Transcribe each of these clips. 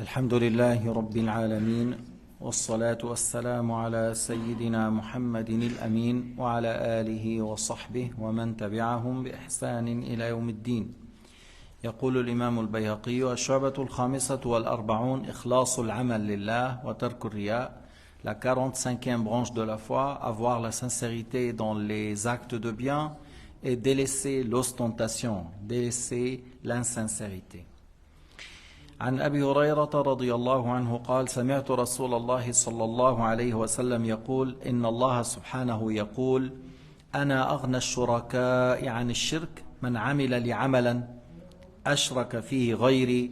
الحمد لله رب العالمين والصلاة والسلام على سيدنا محمد الأمين وعلى آله وصحبه ومن تبعهم بإحسان إلى يوم الدين. يقول الإمام البيهقي: الشعبة الخامسة والأربعون إخلاص العمل لله وترك الرياء. La 45e branche de la foi, avoir la sincérité dans les actes de bien et délaisser l'ostentation, délaisser l'insincérité. عن أبي هريرة رضي الله عنه قال: سمعت رسول الله صلى الله عليه وسلم يقول: إن الله سبحانه يقول: أنا أغنى الشركاء عن الشرك من عمل لي عملا أشرك فيه غيري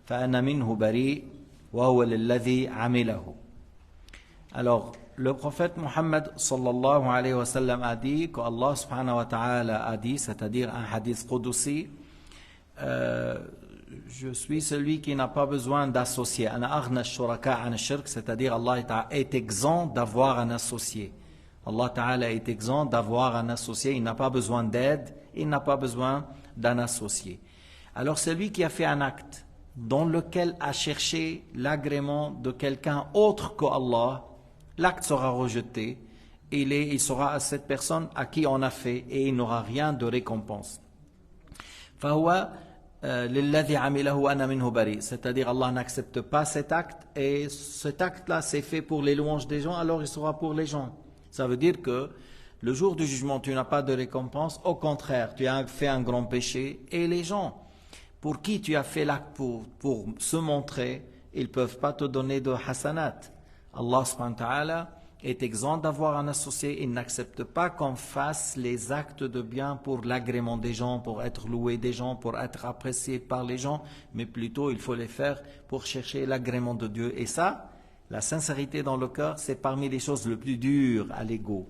فأنا منه بريء وهو للذي عمله. Alors, le prophète Mohammed sallallahu alayhi wa sallam a dit que Allah subhanahu wa ta'ala a dit, c'est-à-dire un hadith qudsi, je suis celui qui n'a pas besoin d'associer. Ana aghna ash-shuraka an ash-shirk, c'est-à-dire Allah est exempt d'avoir un associé. Allah ta'ala est exempt d'avoir un associé, il n'a pas besoin d'aide, il n'a pas besoin d'un associé. Alors celui qui a fait un acte dans lequel a cherché l'agrément de quelqu'un autre que Allah, l'acte sera rejeté, il sera à cette personne à qui on a fait et il n'aura rien de récompense. C'est-à-dire Allah n'accepte pas cet acte et cet acte-là c'est fait pour les louanges des gens, alors il sera pour les gens. Ça veut dire que le jour du jugement tu n'as pas de récompense, au contraire tu as fait un grand péché et les gens pour qui tu as fait l'acte pour se montrer, ils ne peuvent pas te donner de hasanat. Allah subhanahu wa ta'ala est exempt d'avoir un associé, il n'accepte pas qu'on fasse les actes de bien pour l'agrément des gens, pour être loué des gens, pour être apprécié par les gens, mais plutôt il faut les faire pour chercher l'agrément de Dieu. Et ça, la sincérité dans le cœur, c'est parmi les choses les plus dures à l'ego.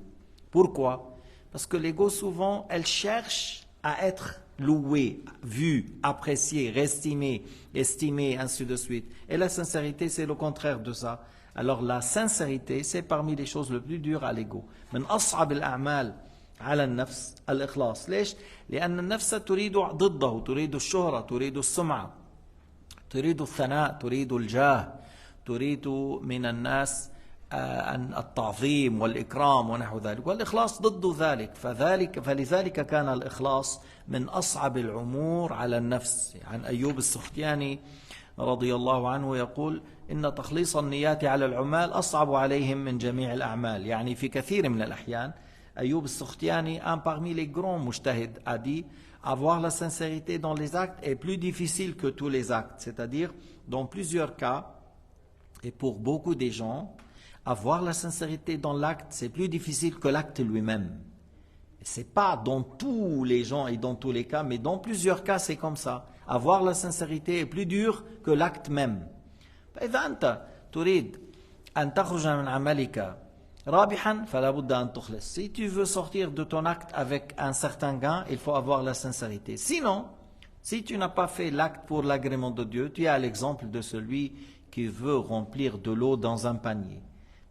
Pourquoi? Parce que l'ego souvent, elle cherche à être loué, vu, apprécié, estimé, ainsi de suite. Et la sincérité, c'est le contraire de ça. Alors la sincérité, c'est parmi les choses les plus dures à l'ego. من أصعب الأعمال على النفس الإخلاص. ليش؟ لأن النفس تريد ضده، تريد الشهرة، تريد السمعة، تريد الثناء، تريد الجاه، تريد من الناس التعظيم والإكرام ونحو ذلك، والإخلاص ضد ذلك. فلذلك كان الإخلاص من أصعب الأمور على النفس. عن أيوب السختياني رضي الله عنه يقول: إن تخليص النيات على العمال أصعب عليهم من جميع الأعمال. يعني في كثير من الأحيان أيوب السختياني, un parmi les grands mujtahid, a dit: avoir la sincérité dans les actes est plus difficile que tous les actes. C'est-à-dire, dans plusieurs cas, et pour beaucoup des gens, avoir la sincérité dans l'acte, c'est plus difficile que l'acte lui-même. Ce n'est pas dans tous les gens et dans tous les cas, mais dans plusieurs cas, c'est comme ça. Avoir la sincérité est plus dur que l'acte même. فإذا أنت تريد أن تخرج من عملك رابحا فلا بد أن تخلص. Si tu veux sortir de ton acte avec un certain gain, il faut avoir la sincérité. Sinon, si tu n'as pas fait l'acte pour l'agrément de Dieu, tu as l'exemple de celui qui veut remplir de l'eau dans un panier.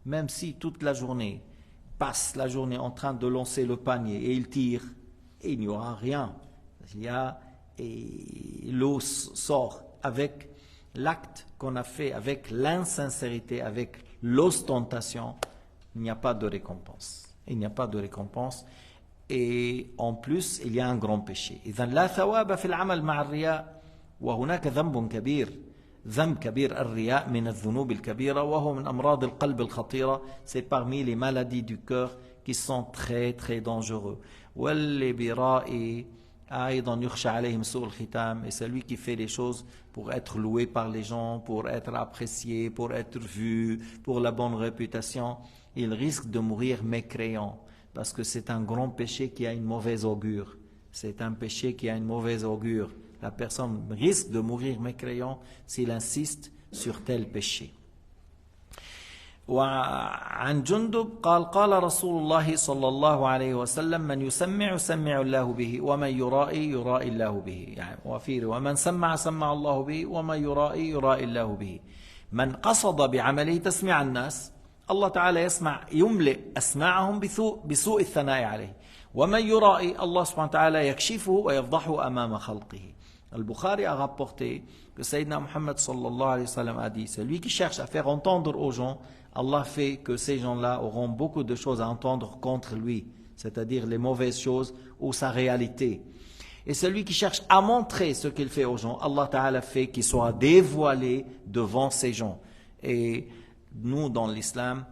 Même si toute la journée, passe la journée en train de lancer le panier et il tire, et il n'y aura rien. L'eau sort avec l'acte qu'on a fait, avec l'insincérité, avec l'ostentation, il n'y a pas de récompense. Il n'y a pas de récompense. Et en plus, il y a un grand péché. إذن لا ثواب في العمل مع الرياء وهناك ذنب كبير. ذنب كبير الرياء من الذنوب الكبيرة وهو من أمراض القلب الخطيرة. C'est parmi les maladies du cœur qui sont très très dangereux. واللي برائي أيضا يخشى عليهم سوء الختام. Et celui qui fait les choses pour être loué par les gens, pour être apprécié, pour être vu, pour la bonne réputation, il risque de mourir mécréant. Parce que c'est un grand péché qui a une mauvaise augure. C'est un péché qui a une mauvaise augure. La personne risque de mourir mécréant s'il insiste sur tel péché. وعن جندب قال رسول الله صلى الله عليه وسلم: من يسمع سمع الله به ومن يرائي يرائي الله به. يعني وفي ومن سمع سمع الله به ومن يرائي يرائي الله به. من قصد بعمله تسمع الناس الله تعالى يملئ أسماعهم بسوء الثناء عليه وَمَنْ يُرَائِ Allah subhanahu wa ta'ala يَكْشِفُهُ وَيَفْضَحُهُ أَمَامَ خَلْقِهِ. Al-Bukhari a rapporté que Sayyidina Muhammad sallallahu alayhi wa sallam a dit, celui qui cherche à faire entendre aux gens, Allah fait que ces gens-là auront beaucoup de choses à entendre contre lui, c'est-à-dire les mauvaises choses ou sa réalité. Et celui qui cherche à montrer ce qu'il fait aux gens, Allah Ta'ala fait qu'il soit dévoilé devant ces gens. Et nous, dans l'islam,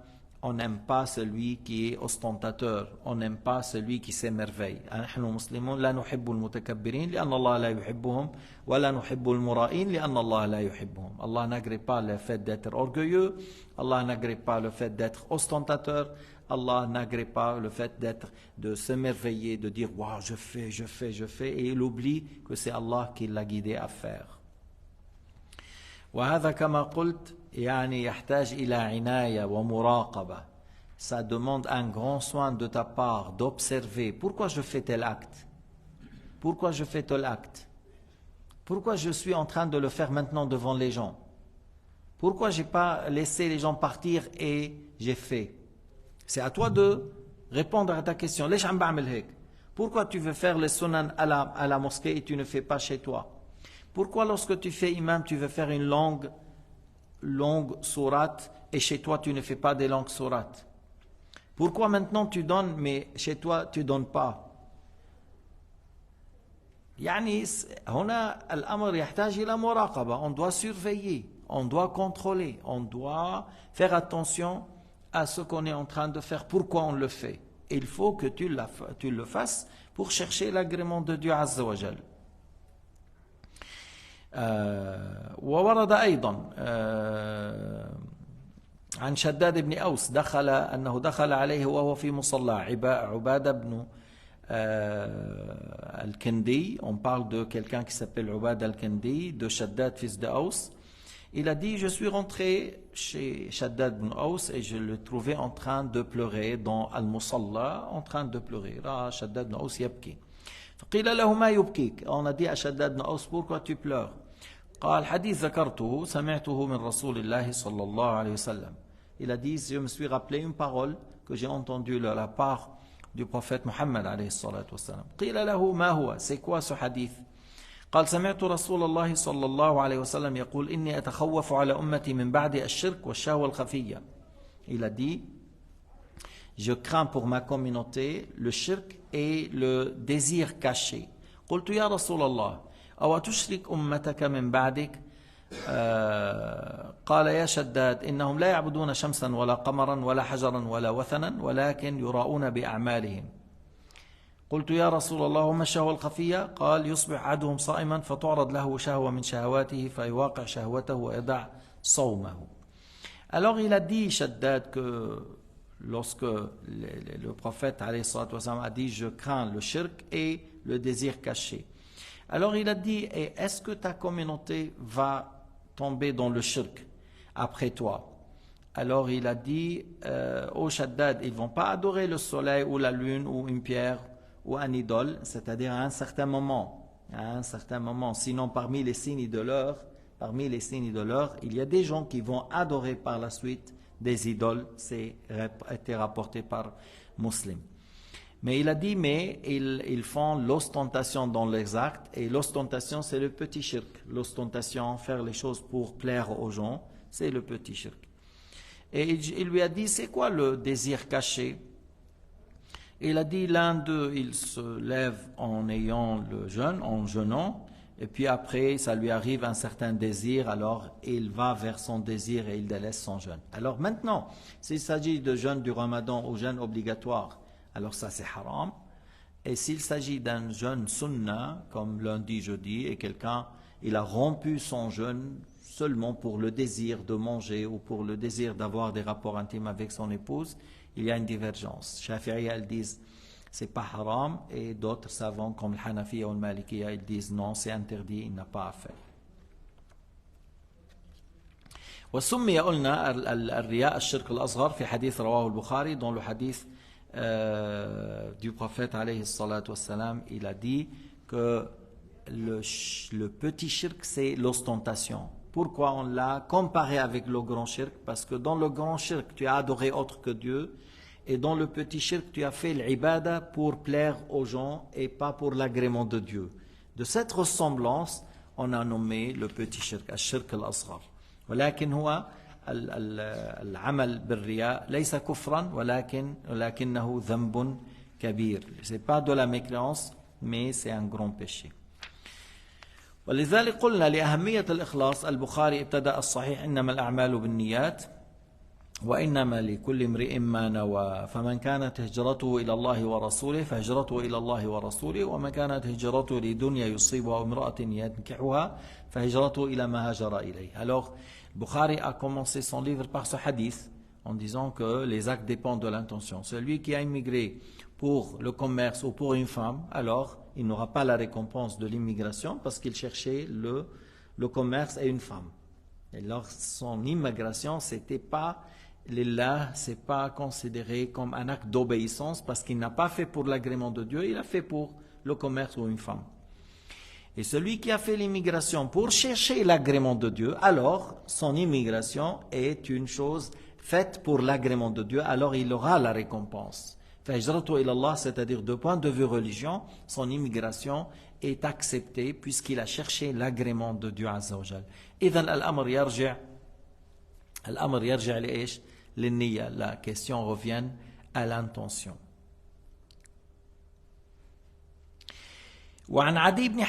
on n'aime pas celui qui est ostentateur, on n'aime pas celui qui s'émerveille. نحن مسلمون لا نحب المتكبرين لأن الله لا يحبهم ولا نحب المرائين لأن الله لا يحبهم. Allah n'agrée pas le fait d'être orgueilleux, Allah n'agrée pas le fait d'être ostentateur, Allah n'agrée pas le fait de s'émerveiller, de dire waouh, je fais, et il oublie que c'est Allah qui l'a guidé à faire. وهذا كما قلت يعني يحتاج إلى عناية ومراقبة. Ça demande un grand soin de ta part d'observer pourquoi je fais tel acte, pourquoi je fais tel acte, pourquoi je suis en train de le faire maintenant devant les gens, pourquoi j'ai pas laissé les gens partir et j'ai fait. C'est à toi de répondre à ta question. ليش عم بعمل هيك? Pourquoi tu veux faire les sunan à la mosquée et tu ne fais pas chez toi? Pourquoi lorsque tu fais imam, tu veux faire une longue sourate et chez toi tu ne fais pas des longues sourates? Pourquoi maintenant tu donnes mais chez toi tu donnes pas? يعني هنا الأمر يحتاج إلى مراقبة. On doit surveiller, on doit contrôler, on doit faire attention à ce qu'on est en train de faire, pourquoi on le fait. Et il faut que tu le fasses pour chercher l'agrément de Dieu Azza wa Jal. وورد أيضا عن شداد بن أوس أنه دخل عليه وهو في مصلى عبادة بن al-Kindi. On parle de quelqu'un qui s'appelle Ubad al-Kindi, de Shaddad fils de Aus. Il a dit, je suis rentré chez Shaddad ibn Aus et je le trouvais en train de pleurer dans Al-Musalla, en train de pleurer. Shaddad ibn Aus yabki. فقيل له ما يبكيك. On a dit à Shaddad ibn Aus, pourquoi tu pleures? قال حديث ذكرته سمعته من رسول الله صلى الله عليه وسلم. Il a dit, je me suis rappelé une parole que j'ai entendue de la part du prophète Muhammad عليه الصلاة والسلام. قيل له ما هو? C'est quoi ce hadith? قال سمعت رسول الله صلى الله عليه وسلم يقول إني أتخوف على أمتي من بعد الشرك والشهوة الخفية. Il a dit, je crains pour ma communauté le shirk et le désir caché. قلت يا رسول الله أو تشرك أمتك من بعدك؟ قال يا شداد إنهم لا يعبدون شمسا ولا قمرا ولا حجرا ولا وثنا ولكن يراؤون بأعمالهم. قلت يا رسول الله وما الشهوة الخفية؟ قال يصبح أحدهم صائما فتعرض له شهوة من شهواته فيواقع شهوته ويدع صومه. Alors il a dit Shaddad que lorsque le prophète alayhi salatu wasalam a dit je crains le shirk et le désir caché. Alors il a dit, est-ce que ta communauté va tomber dans le shirk après toi? Alors il a dit, au Shaddad, ils ne vont pas adorer le soleil ou la lune ou une pierre ou un idole, c'est-à-dire à un certain moment. Sinon parmi les signes de l'heure, il y a des gens qui vont adorer par la suite des idoles. C'est été rapporté par Muslim. Mais il a dit, mais ils font l'ostentation dans les actes, et l'ostentation c'est le petit shirk. L'ostentation, faire les choses pour plaire aux gens, c'est le petit shirk. Et il lui a dit, c'est quoi le désir caché? Il a dit, l'un d'eux, il se lève en ayant le jeûne, en jeûnant, et puis après, ça lui arrive un certain désir, alors il va vers son désir et il délaisse son jeûne. Alors maintenant, s'il s'agit de jeûne du Ramadan ou jeûne obligatoire, alors ça c'est haram. Et s'il s'agit d'un jeûne sunna, comme lundi, jeudi, et quelqu'un, il a rompu son jeûne seulement pour le désir de manger ou pour le désir d'avoir des rapports intimes avec son épouse, il y a une divergence. Shafi'iyya, ils disent c'est pas haram, et d'autres savants comme le Hanafiya ou le Malikiya, ils disent non, c'est interdit, il n'a pas à faire. وسمي قلنا الرياء الشرك الأصغر في حديث رواه البخاري dans le hadith du prophète alayhi salatu wassalam, il a dit que le petit shirk c'est l'ostentation. Pourquoi on l'a comparé avec le grand shirk? Parce que dans le grand shirk tu as adoré autre que Dieu, Et dans le petit shirk, tu as fait l'ibada pour plaire aux gens et pas pour l'agrément de Dieu. De cette ressemblance, on a nommé le petit shirk, الشرك الأصغر. ولكن هو العمل بالرياء ليس كفرا ولكنه ذنب كبير. C'est pas de la mécréance, mais c'est un grand péché. ولذلك قلنا لأهمية الإخلاص البخاري ابتدأ الصحيح إنما الأعمال بالنيات وإنما لكل امرئ ما نوى فمن كانت هجرته إلى الله ورسوله فهجرته إلى الله ورسوله ومن كانت هجرته لدنيا يصيبها امرأة ينكحها فهجرته إلى ما هاجر إليه. Alors, Bukhari a commencé son livre par ce hadith en disant que les actes dépendent de l'intention. Celui qui a immigré pour le commerce ou pour une femme, alors il n'aura pas la récompense de l'immigration parce qu'il cherchait le commerce et une femme. Et alors son immigration, c'était pas lillah, c'est pas considéré comme un acte d'obéissance parce qu'il n'a pas fait pour l'agrément de Dieu, il a fait pour le commerce ou une femme. Et celui qui a fait l'immigration pour chercher l'agrément de Dieu, alors son immigration est une chose faite pour l'agrément de Dieu, alors il aura la récompense. فهجرته إلى الله, c'est-à-dire de point de vue religion, son immigration est acceptée puisqu'il a cherché l'agrément de Dieu Azza wa Jal. إذن الأمر يرجع لإيش؟ للنية. La question revient à l'intention. وعن عدي بن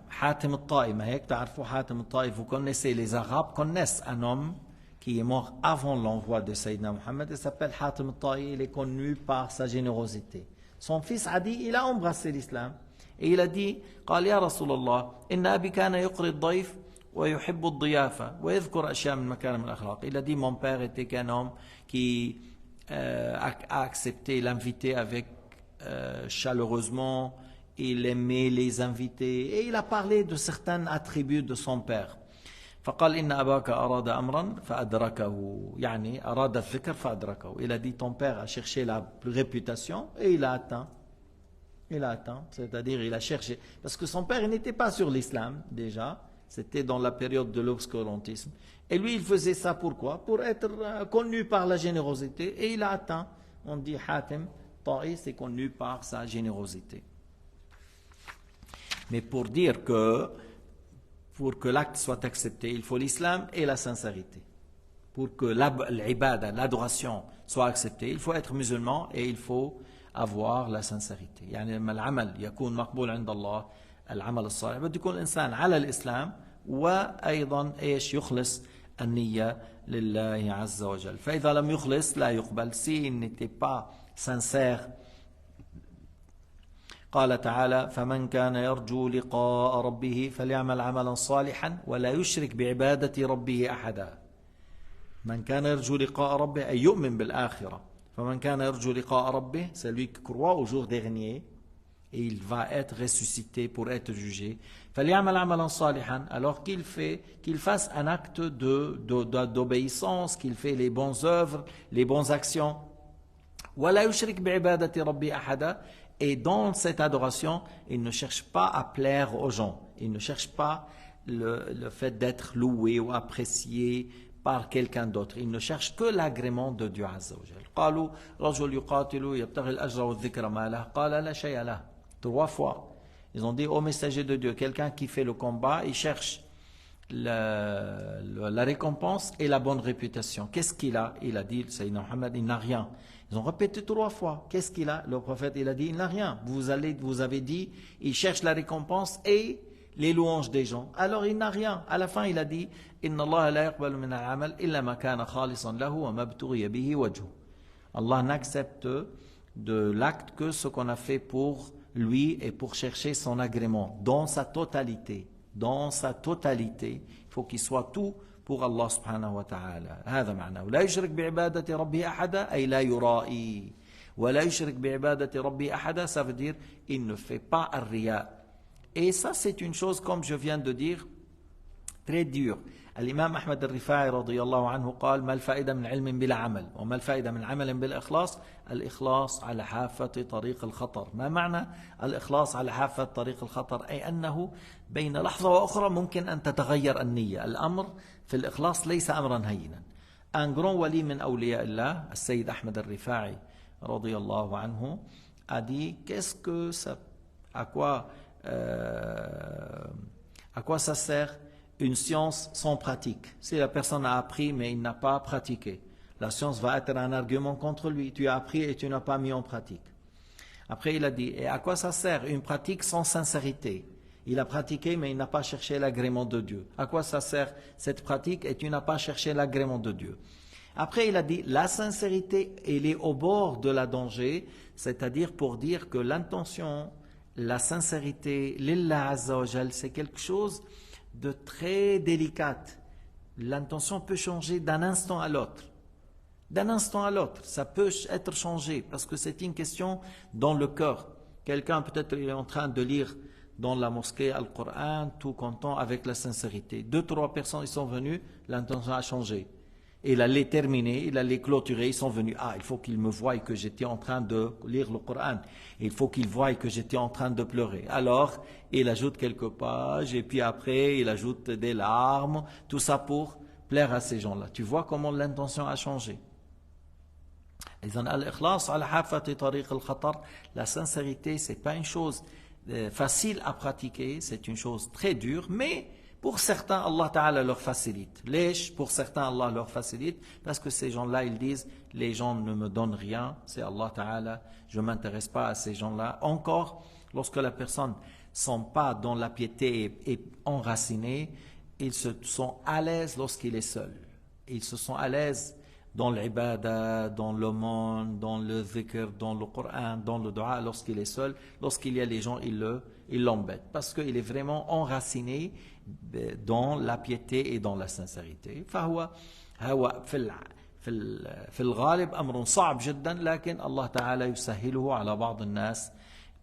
حاتم الطائي, ما هيك تعرفوا حاتم الطائي, vous connaissez, les Arabes connaissent un homme qui est mort avant l'envoi de Sayyidina Muhammad, il s'appelle Hatim al-Ta'i, il est connu par sa générosité. Son fils Adi, il a embrassé l'islam et il a dit, قال يا رسول الله إن أبي كان يقري الضيف ويحب الضيافة ويذكر أشياء من مكارم الأخلاق. Il a dit, mon père était qu'un homme qui a accepté l'invité avec chaleureusement, il aimait les invités et il a parlé de certains attributs de son père. فقال إن أباك أراد أمرا فأدركه يعني أراد الذكر فأدركه. Il a dit, ton père a cherché la réputation et il a atteint. C'est-à-dire il a cherché. Parce que son père il n'était pas sur l'islam déjà, c'était dans la période de l'obscurantisme. Et lui il faisait ça pourquoi? Pour être connu par la générosité et il a atteint. On dit Hatim Ta'i, c'est connu par sa générosité. Mais pour dire que pour que l'acte soit accepté, il faut l'islam et la sincérité. Pour que l'ibada, l'adoration soit acceptée, il faut être musulman et il faut avoir la sincérité. يعني لما العمل يكون مقبول عند الله العمل الصالح بده يكون الإنسان على الإسلام وأيضا إيش يخلص النية لله عز وجل. فإذا لم يخلص لا يقبل. S'il n'était pas sincère, قال تعالى فمن كان يرجو لقاء ربه فليعمل عملا صالحا ولا يشرك بعبادة ربه أحدا. من كان يرجو لقاء ربه أي يؤمن بالآخرة. فمن كان يرجو لقاء ربه, celui qui croit au jour dernier et il va être ressuscité pour être jugé. فليعمل عملا صالحا, alors qu'il fasse un acte d'obéissance, qu'il fait les bonnes œuvres, les bonnes actions. ولا يشرك بعبادة ربه أحدا. Et dans cette adoration, il ne cherche pas à plaire aux gens. Il ne cherche pas le fait d'être loué ou apprécié par quelqu'un d'autre. Il ne cherche que l'agrément de Dieu Azza wa Jal. قالوا رجل يقاتل يبتغي الأجر والذكر ما له قال لا شيء له. 3 fois. Ils ont dit, ô messager de Dieu, quelqu'un qui fait le combat, il cherche la récompense et la bonne réputation. Qu'est-ce qu'il a? Il a dit, Sayyidina Muhammad, il n'a rien. Ils ont répété 3 fois. Qu'est-ce qu'il a? Le prophète, il a dit, il n'a rien. Vous avez dit, il cherche la récompense et les louanges des gens. Alors il n'a rien. À la fin, il a dit, Inna Allah la yaqbalu min al-amal illa ma kana khalisan lahu wa mabtughiya bihi wajhu. Allah n'accepte de l'acte que ce qu'on a fait pour lui et pour chercher son agrément dans sa totalité. Dans sa totalité, il faut qu'il soit tout pour Allah subhanahu wa ta'ala. هذا معناه. لا يشرك بعبادة ربه أحدا أي لا يرائي. ولا يشرك بعبادة ربه أحدا, ça veut dire il ne fait pas الرياء. Et ça c'est une chose, comme je viens de dire, très dure. الإمام أحمد الرفاعي رضي الله عنه قال ما الفائدة من علم بلا عمل وما الفائدة من عمل بالإخلاص؟ الإخلاص على حافة طريق الخطر. ما معنى الإخلاص على حافة طريق الخطر؟ أي أنه بين لحظة وأخرى ممكن أن تتغير النية. الأمر في الإخلاص ليس أمرا هينا. Un grand wali من أولياء الله السيد أحمد الرفاعي radiyallahu anhu, a dit à quoi ça sert une science sans pratique? Si la personne a appris mais il n'a pas pratiqué, la science va être un argument contre lui. Tu as appris et tu n'as pas mis en pratique. Après, il a dit, et à quoi ça sert une pratique sans sincérité? Il a pratiqué, mais il n'a pas cherché l'agrément de Dieu. À quoi ça sert cette pratique et tu n'as pas cherché l'agrément de Dieu? Après, il a dit, la sincérité, elle est au bord de la danger, c'est-à-dire pour dire que l'intention, la sincérité, l'Illah Azza wa Jal, c'est quelque chose de très délicat. L'intention peut changer d'un instant à l'autre. D'un instant à l'autre, ça peut être changé parce que c'est une question dans le cœur. Quelqu'un peut-être est en train de lire dans la mosquée Al-Qur'an, tout content avec la sincérité. 2-3 personnes ils sont venus, l'intention a changé. Il allait terminer, il allait clôturer, ils sont venus. Ah, il faut qu'ils me voient que j'étais en train de lire le Coran. Il faut qu'ils voient que j'étais en train de pleurer. Alors, il ajoute quelques pages et puis après, il ajoute des larmes. Tout ça pour plaire à ces gens-là. Tu vois comment l'intention a changé. La sincérité, c'est pas une chose facile à pratiquer, c'est une chose très dure, mais pour certains, Allah Ta'ala leur facilite. Pour certains, Allah leur facilite, parce que ces gens-là, ils disent, les gens ne me donnent rien, c'est Allah Ta'ala, je ne m'intéresse pas à ces gens-là. Encore, lorsque la personne ne sont pas dans la piété et enracinée, ils se sont à l'aise lorsqu'il est seul. Ils se sont à l'aise dans l'ibada, dans le monde, dans le zikr, dans le Coran, dans le dua, lorsqu'il est seul, lorsqu'il y a les gens, il l'embête, parce qu'il est vraiment enraciné dans la piété et dans la sincérité. فهو في الغالب أمر صعب جدا لكن الله تعالى يسهله على بعض الناس.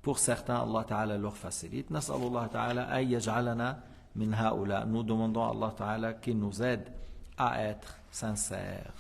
Pour certains, Allah Ta'ala leur facilite. نسأل الله تعالى أن يجعلنا من هؤلاء. Nous demandons à Allah Ta'ala qu'il nous aide à être sincères.